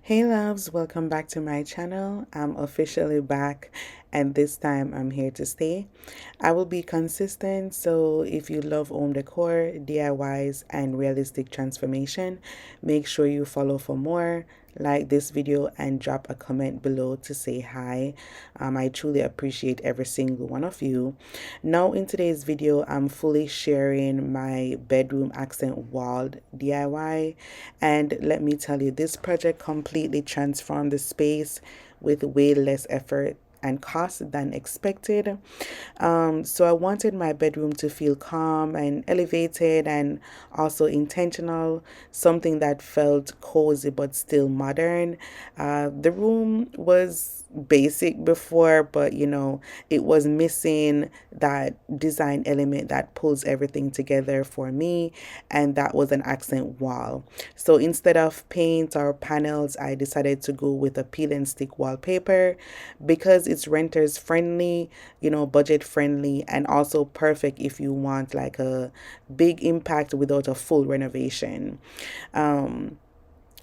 Hey loves, welcome back to my channel. I'm officially back and this time I'm here to stay. I will be consistent, so if you love home decor, DIYs, and realistic transformation, make sure you follow for more. Like this video and drop a comment below to say hi. I truly appreciate every single one of you. Now in today's video, I'm fully sharing my bedroom accent wall DIY, and let me tell you, this project completely transformed the space with way less effort and cost than expected. So I wanted my bedroom to feel calm and elevated and also intentional, something that felt cozy but still modern. The room was basic before, but it was missing that design element that pulls everything together for me, and that was an accent wall. So instead of paint or panels, I decided to go with a peel and stick wallpaper because it's renters friendly, budget friendly, and also perfect if you want like a big impact without a full renovation. Um,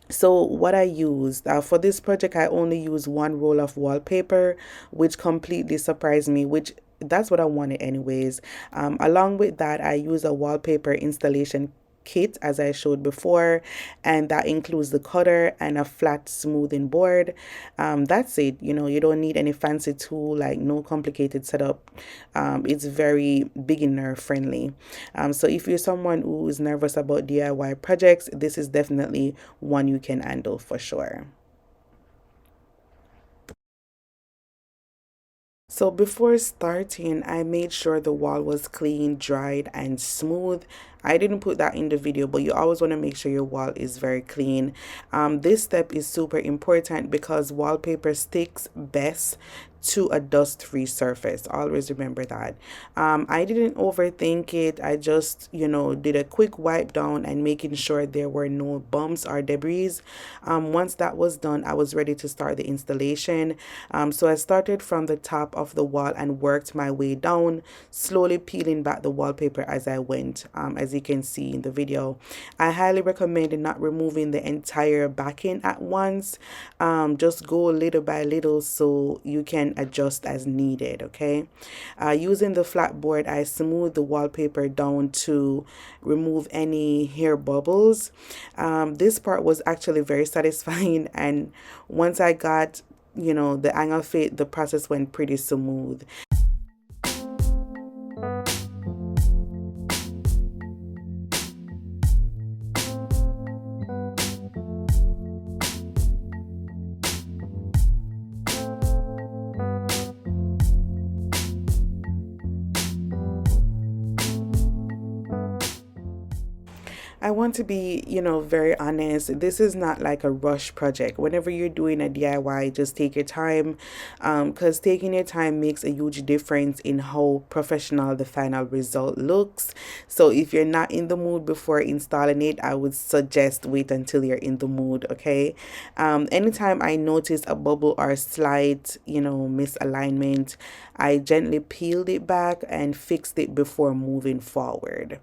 so what I used for this project, I only used one roll of wallpaper, which completely surprised me, which that's what I wanted anyways. Along with that, I used a wallpaper installation kit as I showed before, and that includes the cutter and a flat smoothing board. That's it. You don't need any fancy tool, like no complicated setup. It's very beginner friendly. So if you're someone who is nervous about DIY projects, this is definitely one you can handle for sure. So before starting, I made sure the wall was clean, dried, and smooth. I didn't put that in the video, but you always want to make sure your wall is very clean. This step is super important because wallpaper sticks best to a dust-free surface. Always remember that. I didn't overthink it. I just, did a quick wipe down and making sure there were no bumps or debris. Once that was done, I was ready to start the installation. So I started from the top of the wall and worked my way down, slowly peeling back the wallpaper as I went, as you can see in the video. I highly recommend not removing the entire backing at once. Just go little by little so you can adjust as needed, okay? Using the flat board, I smoothed the wallpaper down to remove any hair bubbles. This part was actually very satisfying, and once I got the hang of it, the process went pretty smooth. I want to be, very honest. This is not like a rush project. Whenever you're doing a DIY, just take your time, because taking your time makes a huge difference in how professional the final result looks. So if you're not in the mood before installing it, I would suggest wait until you're in the mood, okay? Anytime I notice a bubble or slight, misalignment, I gently peeled it back and fixed it before moving forward.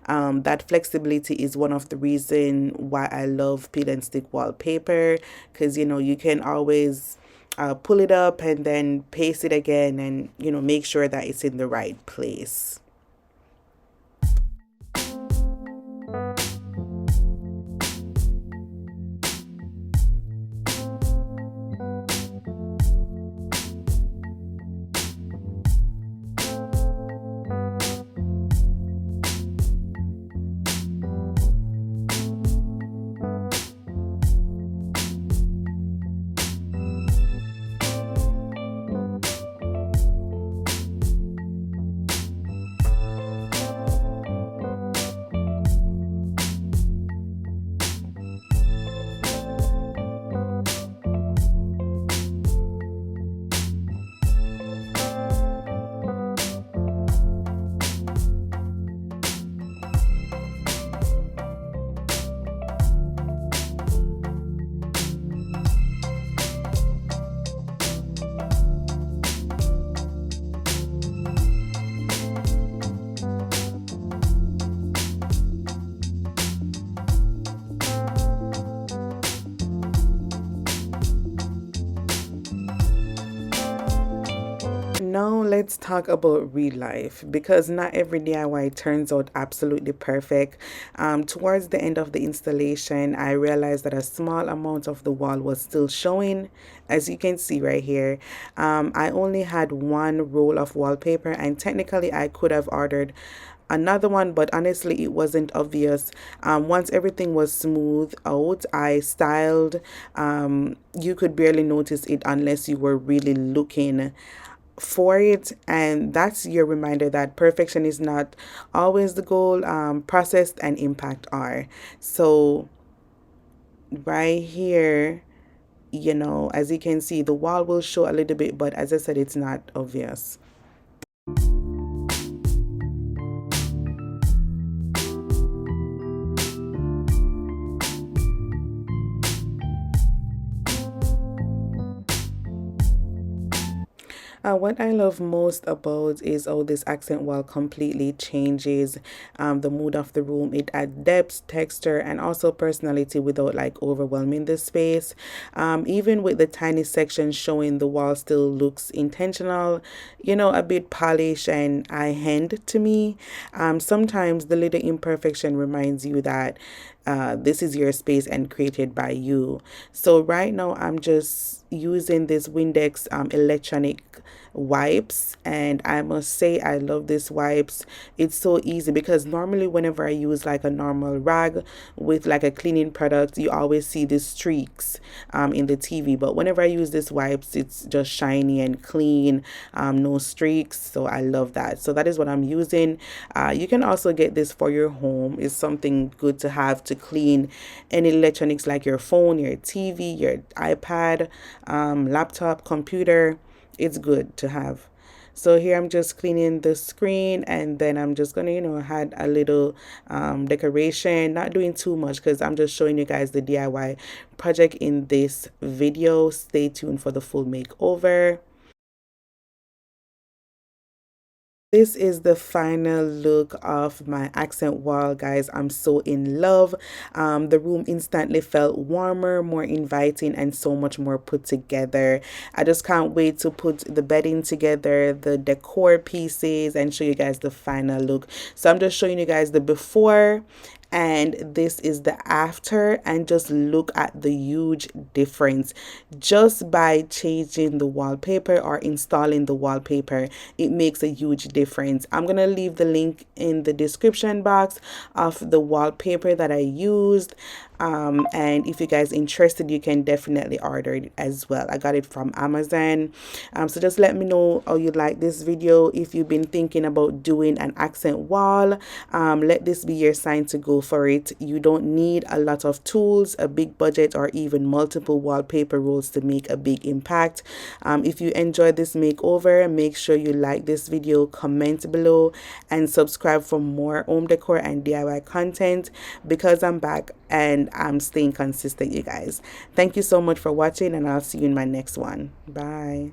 That flexibility is one of the reason why I love peel and stick wallpaper, because you can always pull it up and then paste it again, and make sure that it's in the right place. let's talk about real life because not every DIY turns out absolutely perfect. Towards the end of the installation, I realized that a small amount of the wall was still showing, as you can see right here. I only had one roll of wallpaper, and technically, I could have ordered another one, but honestly it wasn't obvious. Once everything was smooth out, I styled. You could barely notice it unless you were really looking for it, and that's your reminder that perfection is not always the goal. Process and impact are. So right here, as you can see, the wall will show a little bit, but as I said, it's not obvious. What I love most about is how this accent wall completely changes the mood of the room. It adds depth, texture, and also personality without like overwhelming the space. Even with the tiny section showing, the wall still looks intentional, a bit polished and eye-hand to me. Sometimes the little imperfection reminds you that this is your space and created by you. So right now I'm just using this Windex electronic wipes, and I must say I love this wipes. It's so easy because normally whenever I use like a normal rag with like a cleaning product, you always see these streaks in the TV, but whenever I use this wipes, it's just shiny and clean, no streaks. So I love that. So that is what I'm using. You can also get this for your home. It's something good to have to clean any electronics like your phone, your TV, your iPad, laptop, computer. It's good to have. So here I'm just cleaning the screen, and then I'm just gonna, add a little decoration, not doing too much because I'm just showing you guys the DIY project in this video. Stay tuned for the full makeover. This is the final look of my accent wall, guys. I'm so in love. The room instantly felt warmer, more inviting, and so much more put together. I just can't wait to put the bedding together, the decor pieces, and show you guys the final look. So I'm just showing you guys the before, and this is the after, and just look at the huge difference just by changing the wallpaper or installing the wallpaper. It makes a huge difference. I'm gonna leave the link in the description box of the wallpaper that I used, and if you guys interested, you can definitely order it as well. I got it from Amazon. So just let me know how you like this video. If you've been thinking about doing an accent wall, let this be your sign to go for it. You don't need a lot of tools, a big budget, or even multiple wallpaper rolls to make a big impact. If you enjoyed this makeover, make sure you like this video, comment below, and subscribe for more home decor and DIY content, because I'm back and I'm staying consistent, you guys. Thank you so much for watching, and I'll see you in my next one. Bye.